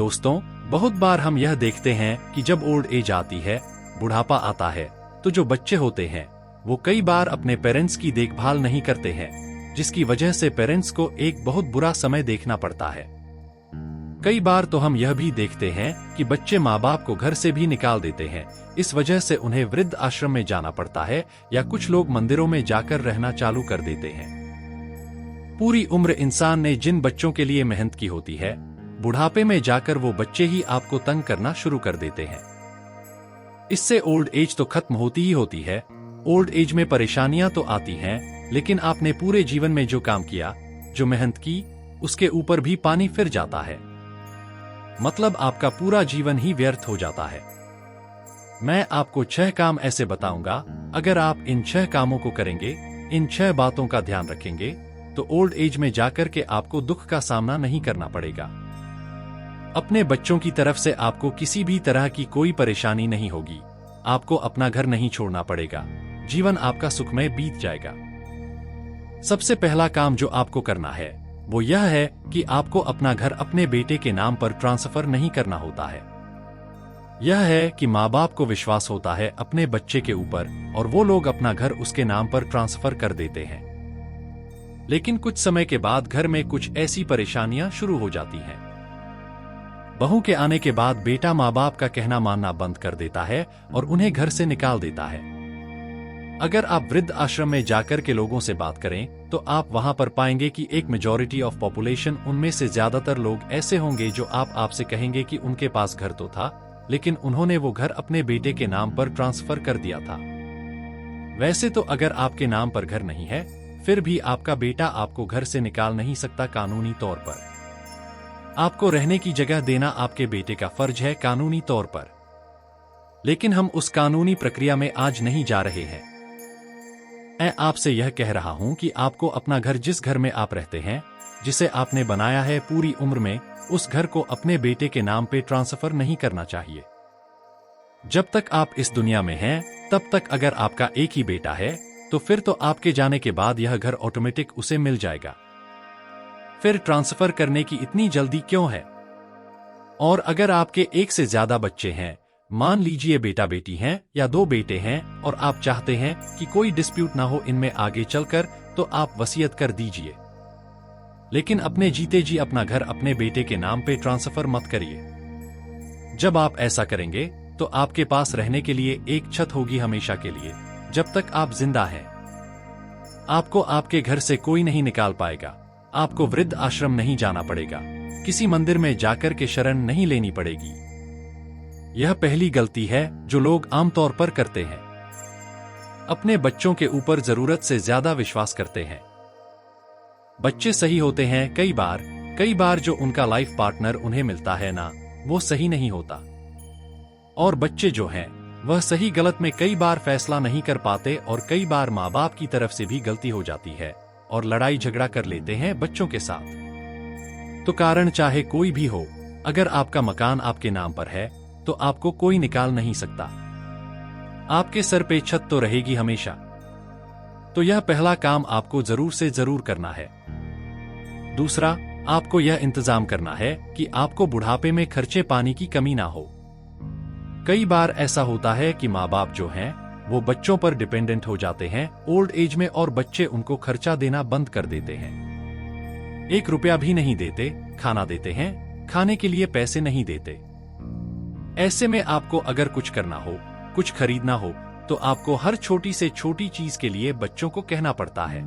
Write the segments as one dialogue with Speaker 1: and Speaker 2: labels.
Speaker 1: दोस्तों, बहुत बार हम यह देखते हैं कि जब ओल्ड एज आती है, बुढ़ापा आता है, तो जो बच्चे होते हैं वो कई बार अपने पेरेंट्स की देखभाल नहीं करते हैं, जिसकी वजह से पेरेंट्स को एक बहुत बुरा समय देखना पड़ता है। कई बार तो हम यह भी देखते हैं कि बच्चे माँ बाप को घर से भी निकाल देते हैं। इस वजह से उन्हें वृद्ध आश्रम में जाना पड़ता है या कुछ लोग मंदिरों में जाकर रहना चालू कर देते हैं। पूरी उम्र इंसान ने जिन बच्चों के लिए मेहनत की होती है, बुढ़ापे में जाकर वो बच्चे ही आपको तंग करना शुरू कर देते हैं। इससे ओल्ड एज तो खत्म होती ही होती है। ओल्ड एज में परेशानियां तो आती हैं, लेकिन आपने पूरे जीवन में जो काम किया, जो मेहनत की, उसके ऊपर भी पानी फिर जाता है। मतलब आपका पूरा जीवन ही व्यर्थ हो जाता है। मैं आपको 6 काम ऐसे बताऊंगा, अगर आप इन 6 कामों को करेंगे, इन 6 बातों का ध्यान रखेंगे, तो ओल्ड एज में जाकर के आपको दुख का सामना नहीं करना पड़ेगा। अपने बच्चों की तरफ से आपको किसी भी तरह की कोई परेशानी नहीं होगी। आपको अपना घर नहीं छोड़ना पड़ेगा। जीवन आपका सुखमय बीत जाएगा। सबसे पहला काम जो आपको करना है वो यह है कि आपको अपना घर अपने बेटे के नाम पर ट्रांसफर नहीं करना होता है। यह है कि माँ बाप को विश्वास होता है अपने बच्चे के ऊपर और वो लोग अपना घर उसके नाम पर ट्रांसफर कर देते हैं। लेकिन कुछ समय के बाद घर में कुछ ऐसी परेशानियां शुरू हो जाती हैं। बहू के आने के बाद बेटा माँ बाप का कहना मानना बंद कर देता है और उन्हें घर से निकाल देता है। अगर आप वृद्ध आश्रम में जाकर के लोगों से बात करें तो आप वहां पर पाएंगे कि एक मेजॉरिटी ऑफ पॉपुलेशन, उनमें से ज्यादातर लोग ऐसे होंगे जो आपसे कहेंगे कि उनके पास घर तो था, लेकिन उन्होंने वो घर अपने बेटे के नाम पर ट्रांसफर कर दिया था। वैसे तो अगर आपके नाम पर घर नहीं है, फिर भी आपका बेटा आपको घर से निकाल नहीं सकता। कानूनी तौर पर आपको रहने की जगह देना आपके बेटे का फर्ज है, कानूनी तौर पर। लेकिन हम उस कानूनी प्रक्रिया में आज नहीं जा रहे हैं। मैं आपसे यह कह रहा हूं कि आपको अपना घर, जिस घर में आप रहते हैं, जिसे आपने बनाया है पूरी उम्र में, उस घर को अपने बेटे के नाम पे ट्रांसफर नहीं करना चाहिए। जब तक आप इस दुनिया में हैं, तब तक अगर आपका एक ही बेटा है, तो फिर तो आपके जाने के बाद यह घर ऑटोमेटिक उसे मिल जाएगा। फिर ट्रांसफर करने की इतनी जल्दी क्यों है? और अगर आपके एक से ज्यादा बच्चे हैं, मान लीजिए बेटा बेटी हैं या 2 बेटे हैं, और आप चाहते हैं कि कोई डिस्प्यूट ना हो इनमें आगे चलकर, तो आप वसीयत कर दीजिए। लेकिन अपने जीते जी अपना घर अपने बेटे के नाम पे ट्रांसफर मत करिए। जब आप ऐसा करेंगे तो आपके पास रहने के लिए एक छत होगी हमेशा के लिए, जब तक आप जिंदा हैं। आपको आपके घर से कोई नहीं निकाल पाएगा। आपको वृद्ध आश्रम नहीं जाना पड़ेगा। किसी मंदिर में जाकर के शरण नहीं लेनी पड़ेगी। यह पहली गलती है जो लोग आमतौर पर करते हैं। अपने बच्चों के ऊपर जरूरत से ज्यादा विश्वास करते हैं। बच्चे सही होते हैं कई बार जो उनका लाइफ पार्टनर उन्हें मिलता है ना, वो सही नहीं होता। और बच्चे जो हैं, वह सही गलत में कई बार फैसला नहीं कर पाते, और कई बार माँ बाप की तरफ से भी गलती हो जाती है और लड़ाई झगड़ा कर लेते हैं बच्चों के साथ। तो कारण चाहे कोई भी हो, अगर आपका मकान आपके नाम पर है तो आपको कोई निकाल नहीं सकता। आपके सर पे छत तो रहेगी हमेशा। तो यह पहला काम आपको जरूर से जरूर करना है। दूसरा, आपको यह इंतजाम करना है कि आपको बुढ़ापे में खर्चे पानी की कमी ना हो। कई बार ऐसा होता है कि माँ बाप जो हैं, वो बच्चों पर डिपेंडेंट हो जाते हैं ओल्ड एज में, और बच्चे उनको खर्चा देना बंद कर देते हैं। 1 रुपया भी नहीं देते। खाना देते हैं, खाने के लिए पैसे नहीं देते। ऐसे में आपको अगर कुछ करना हो, कुछ खरीदना हो, तो आपको हर छोटी से छोटी चीज के लिए बच्चों को कहना पड़ता है।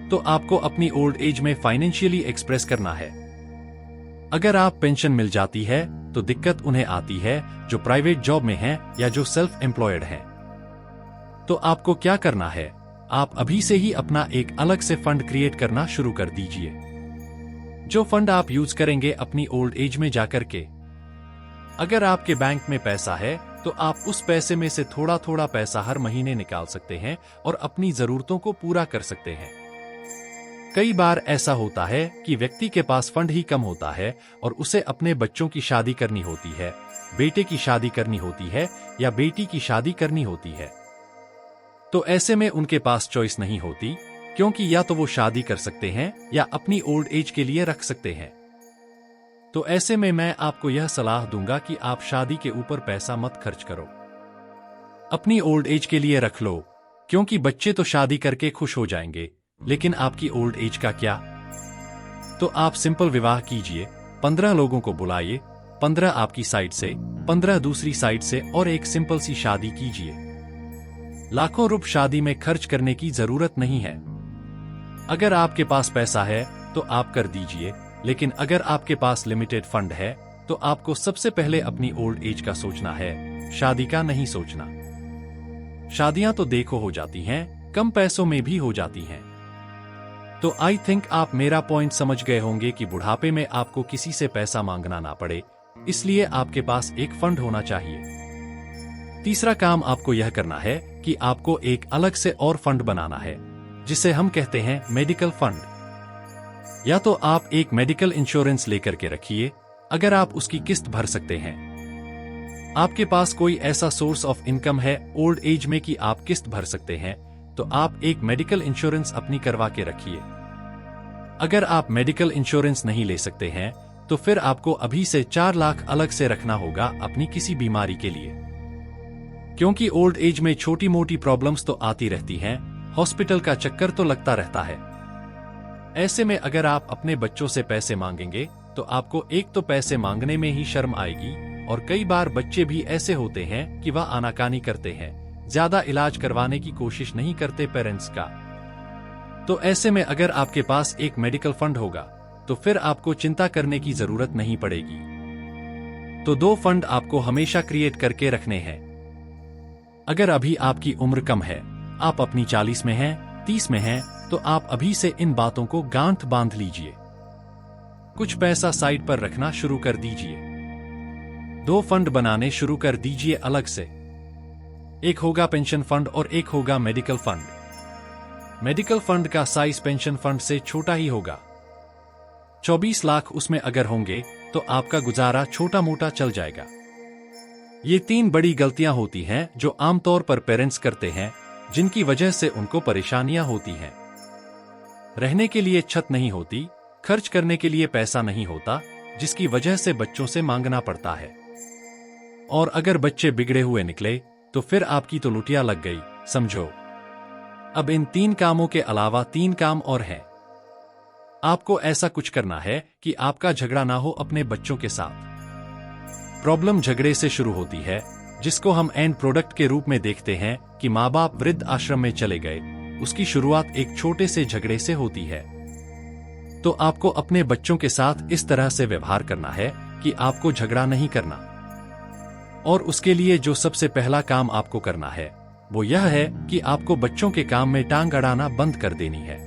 Speaker 1: तो आपको अपनी ओल्ड एज में फाइनेंशियली एक्सप्रेस करना है। अगर आप पेंशन मिल जाती है तो दिक्कत उन्हें आती है जो प्राइवेट जॉब में हैं या जो सेल्फ एम्प्लॉयड हैं। तो आपको क्या करना है? आप अभी से ही अपना एक अलग से फंड क्रिएट करना शुरू कर दीजिए, जो फंड आप यूज करेंगे अपनी ओल्ड एज में जाकर के। अगर आपके बैंक में पैसा है तो आप उस पैसे में से थोड़ा थोड़ा पैसा हर महीने निकाल सकते हैं और अपनी जरूरतों को पूरा कर सकते हैं। कई बार ऐसा होता है कि व्यक्ति के पास फंड ही कम होता है और उसे अपने बच्चों की शादी करनी होती है, बेटे की शादी करनी होती है या बेटी की शादी करनी होती है। तो ऐसे में उनके पास चॉइस नहीं होती, क्योंकि या तो वो शादी कर सकते हैं या अपनी ओल्ड एज के लिए रख सकते हैं। तो ऐसे में मैं आपको यह सलाह दूंगा कि आप शादी के ऊपर पैसा मत खर्च करो, अपनी ओल्ड एज के लिए रख लो, क्योंकि बच्चे तो शादी करके खुश हो जाएंगे, लेकिन आपकी ओल्ड एज का क्या? तो आप सिंपल विवाह कीजिए, 15 लोगों को बुलाइए, 15 आपकी साइड से, 15 दूसरी साइड से, और एक सिंपल सी शादी कीजिए। लाखों रुपए शादी में खर्च करने की जरूरत नहीं है। अगर आपके पास पैसा है तो आप कर दीजिए, लेकिन अगर आपके पास लिमिटेड फंड है तो आपको सबसे पहले अपनी ओल्ड एज का सोचना है, शादी का नहीं सोचना। शादियां तो देखो हो जाती हैं, कम पैसों में भी हो जाती हैं। तो आई थिंक आप मेरा पॉइंट समझ गए होंगे कि बुढ़ापे में आपको किसी से पैसा मांगना ना पड़े, इसलिए आपके पास एक फंड होना चाहिए। तीसरा काम आपको यह करना है कि आपको एक अलग से और फंड बनाना है, जिसे हम कहते हैं मेडिकल फंड। या तो आप एक मेडिकल इंश्योरेंस लेकर के रखिए, अगर आप उसकी किस्त भर सकते हैं। आपके पास कोई ऐसा सोर्स ऑफ इनकम है ओल्ड एज में कि आप किस्त भर सकते हैं, तो आप एक मेडिकल इंश्योरेंस अपनी करवा के रखिए। अगर आप मेडिकल इंश्योरेंस नहीं ले सकते हैं तो फिर आपको अभी से 4 लाख अलग से रखना होगा अपनी किसी बीमारी के लिए, क्योंकि ओल्ड एज में छोटी मोटी प्रॉब्लम्स तो आती रहती हैं, हॉस्पिटल का चक्कर तो लगता रहता है। ऐसे में अगर आप अपने बच्चों से पैसे मांगेंगे तो आपको एक तो पैसे मांगने में ही शर्म आएगी, और कई बार बच्चे भी ऐसे होते हैं कि वह आनाकानी करते हैं, ज्यादा इलाज करवाने की कोशिश नहीं करते पेरेंट्स का। तो ऐसे में अगर आपके पास एक मेडिकल फंड होगा तो फिर आपको चिंता करने की जरूरत नहीं पड़ेगी। तो 2 फंड आपको हमेशा क्रिएट करके रखने हैं। अगर अभी आपकी उम्र कम है, आप अपनी 40 में हैं, 30 में हैं, तो आप अभी से इन बातों को गांठ बांध लीजिए। कुछ पैसा साइड पर रखना शुरू कर दीजिए। 2 फंड बनाने शुरू कर दीजिए अलग से। एक होगा पेंशन फंड और एक होगा मेडिकल फंड। मेडिकल फंड का साइज पेंशन फंड से छोटा ही होगा। 24 लाख उसमें अगर होंगे तो आपका गुजारा छोटा मोटा चल जाएगा। ये 3 बड़ी गलतियां होती हैं जो आमतौर पर पेरेंट्स करते हैं, जिनकी वजह से उनको परेशानियां होती हैं। रहने के लिए छत नहीं होती, खर्च करने के लिए पैसा नहीं होता, जिसकी वजह से बच्चों से मांगना पड़ता है। और अगर बच्चे बिगड़े हुए निकले तो फिर आपकी तो लुटिया लग गई, समझो। अब इन 3 कामों के अलावा 3 काम और हैं। आपको ऐसा कुछ करना है कि आपका झगड़ा ना हो अपने बच्चों के साथ। प्रॉब्लम झगड़े से शुरू होती है, जिसको हम एंड प्रोडक्ट के रूप में देखते हैं कि माँ बाप वृद्ध आश्रम में चले गए। उसकी शुरुआत एक छोटे से झगड़े से होती है। तो आपको अपने बच्चों के साथ इस तरह से व्यवहार करना है कि आपको झगड़ा नहीं करना। और उसके लिए जो सबसे पहला काम आपको करना है वो यह है कि आपको बच्चों के काम में टांग अड़ाना बंद कर देनी है।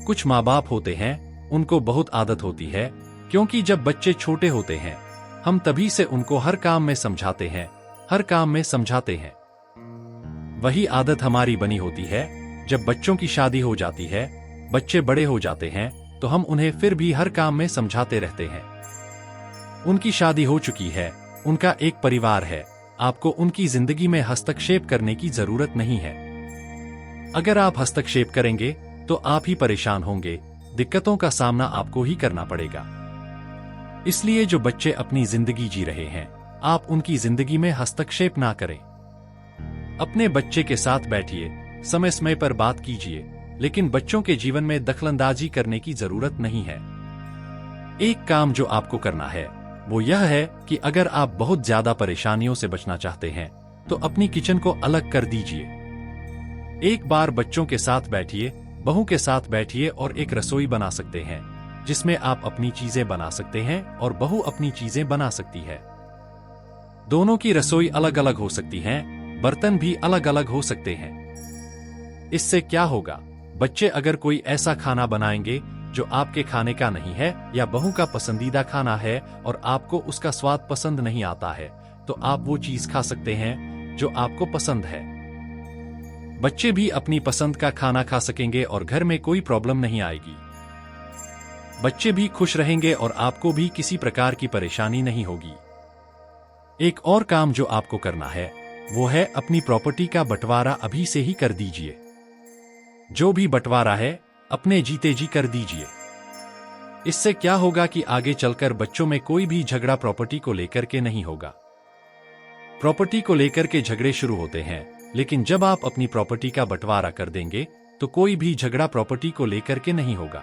Speaker 1: कुछ माँ बाप होते हैं, उनको बहुत आदत होती है, क्योंकि जब बच्चे छोटे होते हैं हम तभी से उनको हर काम में समझाते हैं, हर काम में समझाते हैं। वही आदत हमारी बनी होती है। जब बच्चों की शादी हो जाती है, बच्चे बड़े हो जाते हैं, तो हम उन्हें फिर भी हर काम में समझाते रहते हैं। उनकी शादी हो चुकी है, उनका एक परिवार है, आपको उनकी जिंदगी में हस्तक्षेप करने की जरूरत नहीं है। अगर आप हस्तक्षेप करेंगे तो आप ही परेशान होंगे, दिक्कतों का सामना आपको ही करना पड़ेगा। इसलिए जो बच्चे अपनी जिंदगी जी रहे हैं, आप उनकी जिंदगी में हस्तक्षेप ना करें। अपने बच्चे के साथ बैठिए, समय समय पर बात कीजिए, लेकिन बच्चों के जीवन में दखलंदाजी करने की जरूरत नहीं है। एक काम जो आपको करना है वो यह है कि अगर आप बहुत ज्यादा परेशानियों से बचना चाहते हैं तो अपनी किचन को अलग कर दीजिए। एक बार बच्चों के साथ बैठिए, बहू के साथ बैठिए और एक रसोई बना सकते हैं, जिसमें आप अपनी चीजें बना सकते हैं और बहू अपनी चीजें बना सकती है। दोनों की रसोई अलग अलग हो सकती है, बर्तन भी अलग अलग हो सकते हैं। इससे क्या होगा, बच्चे अगर कोई ऐसा खाना बनाएंगे जो आपके खाने का नहीं है या बहू का पसंदीदा खाना है और आपको उसका स्वाद पसंद नहीं आता है, तो आप वो चीज खा सकते हैं जो आपको पसंद है। बच्चे भी अपनी पसंद का खाना खा सकेंगे और घर में कोई प्रॉब्लम नहीं आएगी। बच्चे भी खुश रहेंगे और आपको भी किसी प्रकार की परेशानी नहीं होगी। एक और काम जो आपको करना है वो है अपनी प्रॉपर्टी का बंटवारा अभी से ही कर दीजिए। जो भी बंटवारा है अपने जीते जी कर दीजिए। इससे क्या होगा कि आगे चलकर बच्चों में कोई भी झगड़ा प्रॉपर्टी को लेकर के नहीं होगा। प्रॉपर्टी को लेकर के झगड़े शुरू होते हैं, लेकिन जब आप अपनी प्रॉपर्टी का बंटवारा कर देंगे तो कोई भी झगड़ा प्रॉपर्टी को लेकर के नहीं होगा।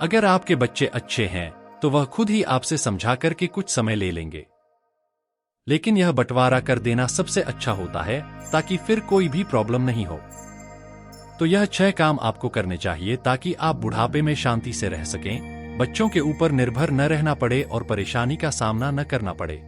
Speaker 1: अगर आपके बच्चे अच्छे हैं तो वह खुद ही आपसे समझा करके कुछ समय ले लेंगे, लेकिन यह बंटवारा कर देना सबसे अच्छा होता है ताकि फिर कोई भी प्रॉब्लम नहीं हो। तो यह 6 काम आपको करने चाहिए ताकि आप बुढ़ापे में शांति से रह सकें, बच्चों के ऊपर निर्भर न रहना पड़े और परेशानी का सामना न करना पड़े।